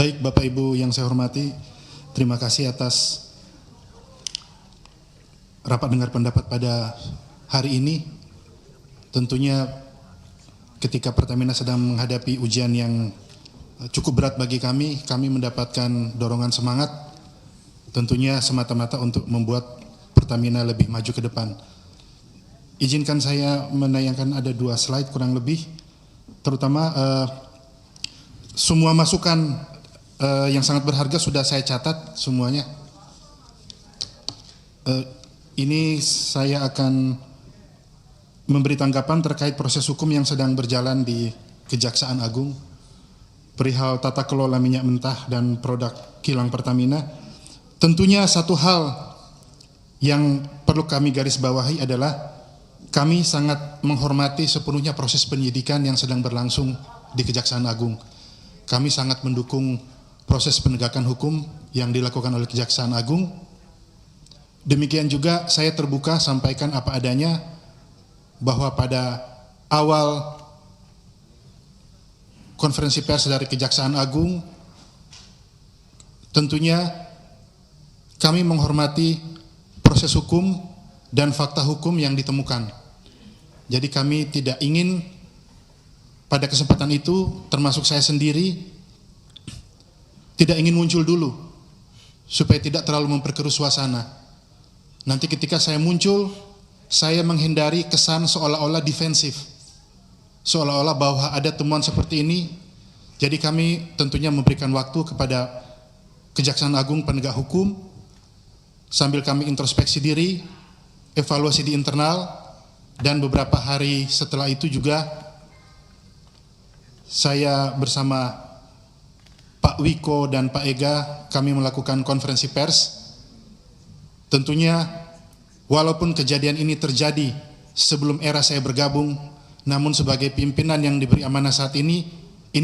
Baik, Bapak Ibu yang saya hormati, terima kasih atas rapat dengar pendapat pada hari ini. Tentunya ketika Pertamina sedang menghadapi ujian yang cukup berat bagi kami mendapatkan dorongan semangat, tentunya semata-mata untuk membuat Pertamina lebih maju ke depan. Izinkan saya menayangkan ada 2 slide kurang lebih, terutama semua masukan yang sangat berharga sudah saya catat semuanya. Ini saya akan memberi tanggapan terkait proses hukum yang sedang berjalan di Kejaksaan Agung perihal tata kelola minyak mentah dan produk kilang Pertamina. Tentunya satu hal yang perlu kami garis bawahi adalah kami sangat menghormati sepenuhnya proses penyidikan yang sedang berlangsung di Kejaksaan Agung. Kami sangat mendukung proses penegakan hukum yang dilakukan oleh Kejaksaan Agung. Demikian juga saya terbuka sampaikan apa adanya bahwa pada awal konferensi pers dari Kejaksaan Agung, tentunya kami menghormati proses hukum dan fakta hukum yang ditemukan. Jadi kami tidak ingin pada kesempatan itu, termasuk saya sendiri, tidak ingin muncul dulu, supaya tidak terlalu memperkeruh suasana. Nanti ketika saya muncul, saya menghindari kesan seolah-olah defensif, seolah-olah bahwa ada temuan seperti ini. Jadi kami tentunya memberikan waktu kepada Kejaksaan Agung penegak hukum, sambil kami introspeksi diri, evaluasi di internal, dan beberapa hari setelah itu juga saya bersama Pak Wiko dan Pak Ega kami melakukan konferensi pers. Tentunya walaupun kejadian ini terjadi sebelum era saya bergabung, namun sebagai pimpinan yang diberi amanah saat ini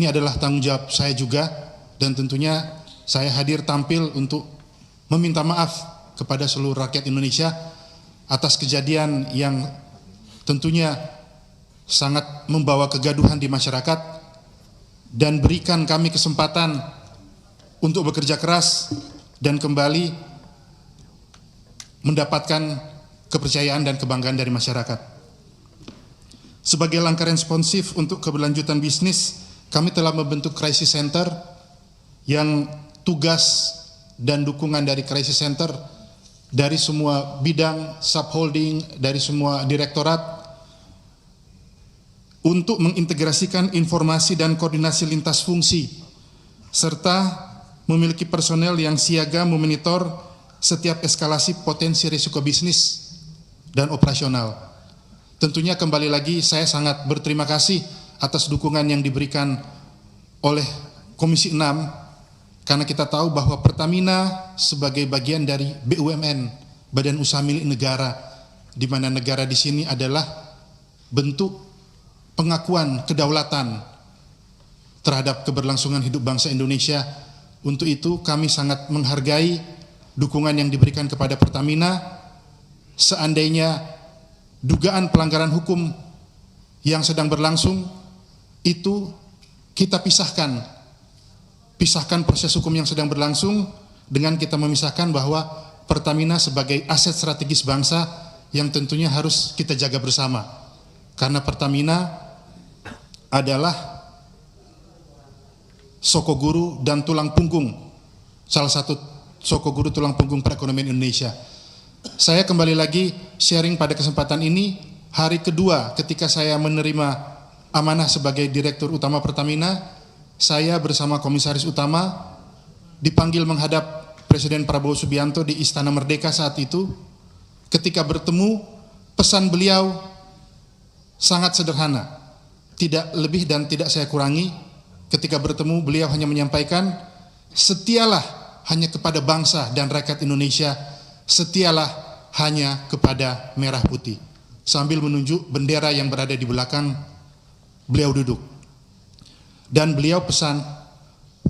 adalah tanggung jawab saya juga, dan tentunya saya hadir tampil untuk meminta maaf kepada seluruh rakyat Indonesia atas kejadian yang tentunya sangat membawa kegaduhan di masyarakat, dan berikan kami kesempatan untuk bekerja keras dan kembali mendapatkan kepercayaan dan kebanggaan dari masyarakat. Sebagai langkah responsif untuk keberlanjutan bisnis, kami telah membentuk crisis center yang tugas dan dukungan dari crisis center dari semua bidang, subholding, dari semua direktorat, untuk mengintegrasikan informasi dan koordinasi lintas fungsi, serta memiliki personel yang siaga memonitor setiap eskalasi potensi risiko bisnis dan operasional. Tentunya kembali lagi saya sangat berterima kasih atas dukungan yang diberikan oleh Komisi 6, karena kita tahu bahwa Pertamina sebagai bagian dari BUMN, Badan Usaha Milik Negara, di mana negara di sini adalah bentuk pengakuan kedaulatan terhadap keberlangsungan hidup bangsa Indonesia. Untuk itu kami sangat menghargai dukungan yang diberikan kepada Pertamina. Seandainya dugaan pelanggaran hukum yang sedang berlangsung itu kita pisahkan proses hukum yang sedang berlangsung dengan kita memisahkan bahwa Pertamina sebagai aset strategis bangsa yang tentunya harus kita jaga bersama, karena Pertamina adalah soko guru dan tulang punggung, salah satu soko guru tulang punggung perekonomian Indonesia. Saya kembali lagi sharing pada kesempatan ini, hari kedua ketika saya menerima amanah sebagai Direktur Utama Pertamina, saya bersama Komisaris Utama dipanggil menghadap Presiden Prabowo Subianto di Istana Merdeka saat itu. Ketika bertemu, pesan beliau sangat sederhana, tidak lebih dan tidak saya kurangi. Ketika bertemu, beliau hanya menyampaikan, setialah hanya kepada bangsa dan rakyat Indonesia, setialah hanya kepada merah putih. Sambil menunjuk bendera yang berada di belakang beliau duduk. Dan beliau pesan,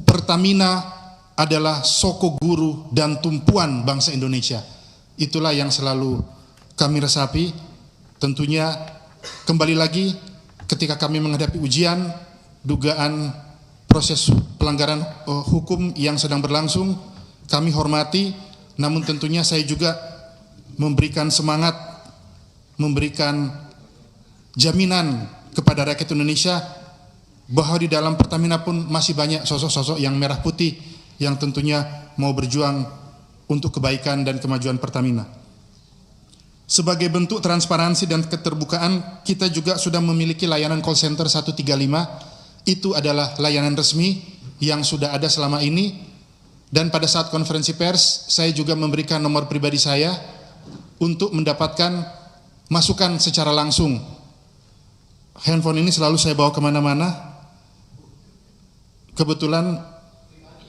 Pertamina adalah soko guru dan tumpuan bangsa Indonesia. Itulah yang selalu kami resapi. Tentunya kembali lagi ketika kami menghadapi ujian, dugaan proses pelanggaran hukum yang sedang berlangsung kami hormati, namun tentunya saya juga memberikan semangat, memberikan jaminan kepada rakyat Indonesia bahwa di dalam Pertamina pun masih banyak sosok-sosok yang merah putih yang tentunya mau berjuang untuk kebaikan dan kemajuan Pertamina. Sebagai bentuk transparansi dan keterbukaan, kita juga sudah memiliki layanan call center 135. Itu adalah layanan resmi yang sudah ada selama ini. Dan pada saat konferensi pers, saya juga memberikan nomor pribadi saya untuk mendapatkan masukan secara langsung. Handphone ini selalu saya bawa kemana-mana. Kebetulan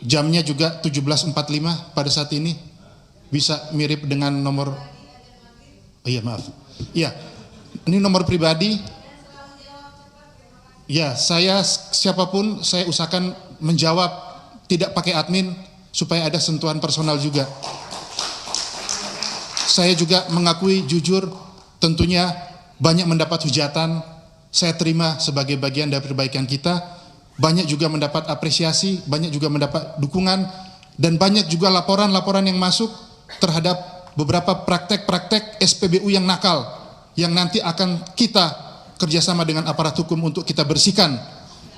jamnya juga 17.45 pada saat ini. Bisa mirip dengan nomor... Iya, maaf. Iya, ini nomor pribadi. Ya, saya siapapun saya usahakan menjawab, tidak pakai admin supaya ada sentuhan personal juga. Saya juga mengakui jujur, tentunya banyak mendapat hujatan, saya terima sebagai bagian dari perbaikan kita. Banyak juga mendapat apresiasi, banyak juga mendapat dukungan, dan banyak juga laporan-laporan yang masuk terhadap beberapa praktek-praktek SPBU yang nakal, yang nanti akan kita kerjasama dengan aparat hukum untuk kita bersihkan,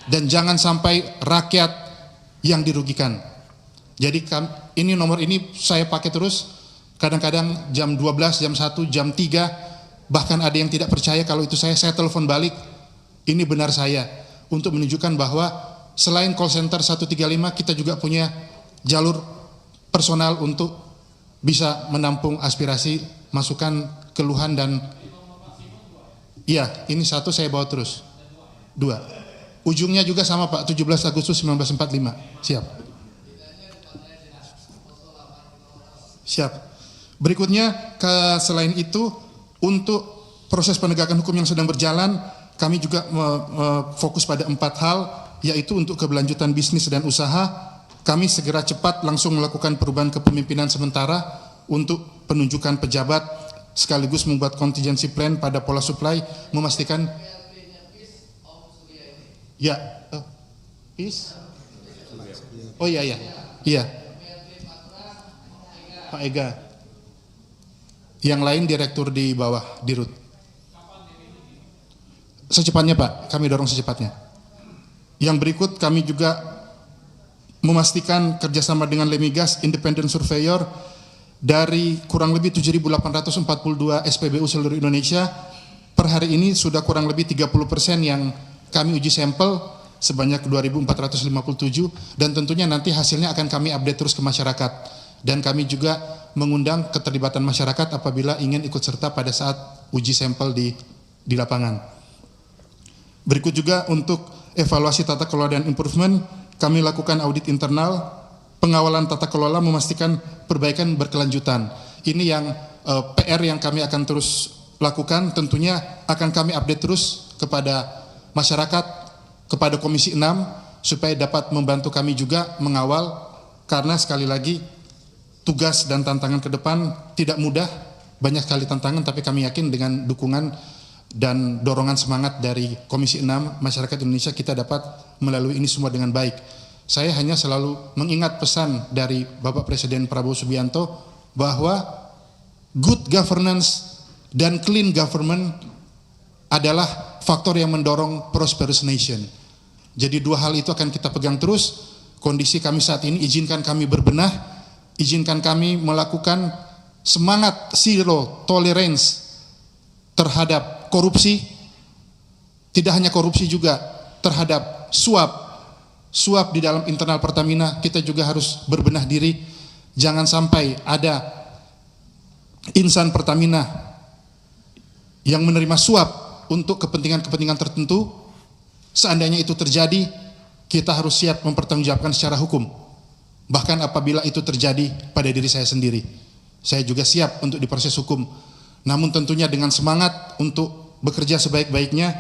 dan jangan sampai rakyat yang dirugikan. Jadi ini nomor ini saya pakai terus, kadang-kadang jam 12, jam 1, jam 3, bahkan ada yang tidak percaya kalau itu saya telepon balik, ini benar saya, untuk menunjukkan bahwa selain call center 135, kita juga punya jalur personal untuk bisa menampung aspirasi, masukan, keluhan, dan iya, ini satu saya bawa terus. 2. Ujungnya juga sama Pak, 17 Agustus 1945. Siap. Siap. Berikutnya, selain itu, untuk proses penegakan hukum yang sedang berjalan, kami juga fokus pada 4 hal, yaitu untuk keberlanjutan bisnis dan usaha. Kami segera cepat langsung melakukan perubahan kepemimpinan sementara untuk penunjukan pejabat, sekaligus membuat contingency plan pada pola supply, memastikan ya, oh iya, Pak Ega, yang lain direktur di bawah, dirut. Secepatnya Pak, kami dorong secepatnya. Yang berikut kami juga memastikan kerjasama dengan Lemigas Independent Surveyor dari kurang lebih 7.842 SPBU seluruh Indonesia. Per hari ini sudah kurang lebih 30% yang kami uji sampel sebanyak 2.457, dan tentunya nanti hasilnya akan kami update terus ke masyarakat. Dan kami juga mengundang keterlibatan masyarakat apabila ingin ikut serta pada saat uji sampel di lapangan. Berikut juga untuk evaluasi tata kelola dan improvement, kami lakukan audit internal, pengawalan tata kelola, memastikan perbaikan berkelanjutan. Ini yang PR yang kami akan terus lakukan, tentunya akan kami update terus kepada masyarakat, kepada Komisi 6, supaya dapat membantu kami juga mengawal, karena sekali lagi tugas dan tantangan ke depan tidak mudah, banyak sekali tantangan, tapi kami yakin dengan dukungan dan dorongan semangat dari Komisi 6, masyarakat Indonesia, kita dapat melalui ini semua dengan baik. Saya hanya selalu mengingat pesan dari Bapak Presiden Prabowo Subianto bahwa good governance dan clean government adalah faktor yang mendorong prosperous nation. Jadi 2 hal itu akan kita pegang terus. Kondisi kami saat ini izinkan kami berbenah, izinkan kami melakukan semangat zero tolerance terhadap korupsi, tidak hanya korupsi juga terhadap suap di dalam internal Pertamina. Kita juga harus berbenah diri, jangan sampai ada insan Pertamina yang menerima suap untuk kepentingan-kepentingan tertentu. Seandainya itu terjadi, kita harus siap mempertanggungjawabkan secara hukum. Bahkan apabila itu terjadi pada diri saya sendiri, saya juga siap untuk diproses hukum. Namun tentunya dengan semangat untuk bekerja sebaik-baiknya.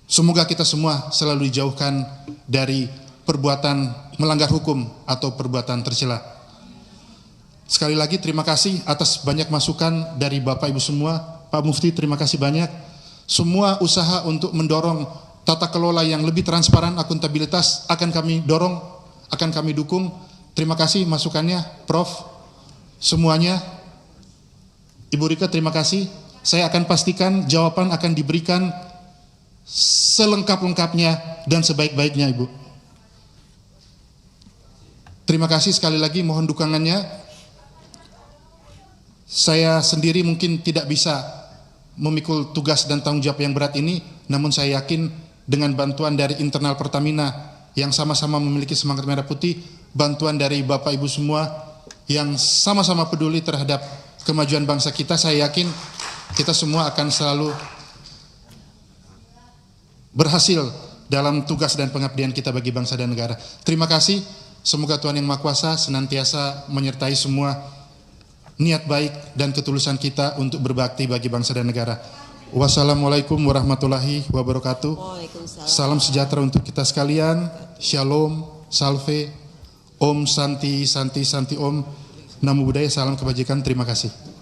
Semoga kita semua selalu dijauhkan dari perbuatan melanggar hukum atau perbuatan tercela. Sekali lagi terima kasih atas banyak masukan dari Bapak Ibu semua. Pak Mufti, terima kasih banyak. Semua usaha untuk mendorong tata kelola yang lebih transparan, akuntabilitas akan kami dorong, akan kami dukung. Terima kasih masukannya, Prof. Semuanya. Ibu Rika, terima kasih. Saya akan pastikan jawaban akan diberikan selengkap-lengkapnya dan sebaik-baiknya, Ibu. Terima kasih sekali lagi, mohon dukungannya. Saya sendiri mungkin tidak bisa memikul tugas dan tanggung jawab yang berat ini, namun saya yakin dengan bantuan dari internal Pertamina yang sama-sama memiliki semangat merah putih, bantuan dari Bapak Ibu semua yang sama-sama peduli terhadap kemajuan bangsa kita, saya yakin kita semua akan selalu berhasil dalam tugas dan pengabdian kita bagi bangsa dan negara. Terima kasih. Semoga Tuhan Yang Maha Kuasa senantiasa menyertai semua niat baik dan ketulusan kita untuk berbakti bagi bangsa dan negara. Wassalamualaikum warahmatullahi wabarakatuh. Salam sejahtera untuk kita sekalian. Shalom, salve, Om Santi, Santi, Santi Om. Namo Buddhaya, salam kebajikan. Terima kasih.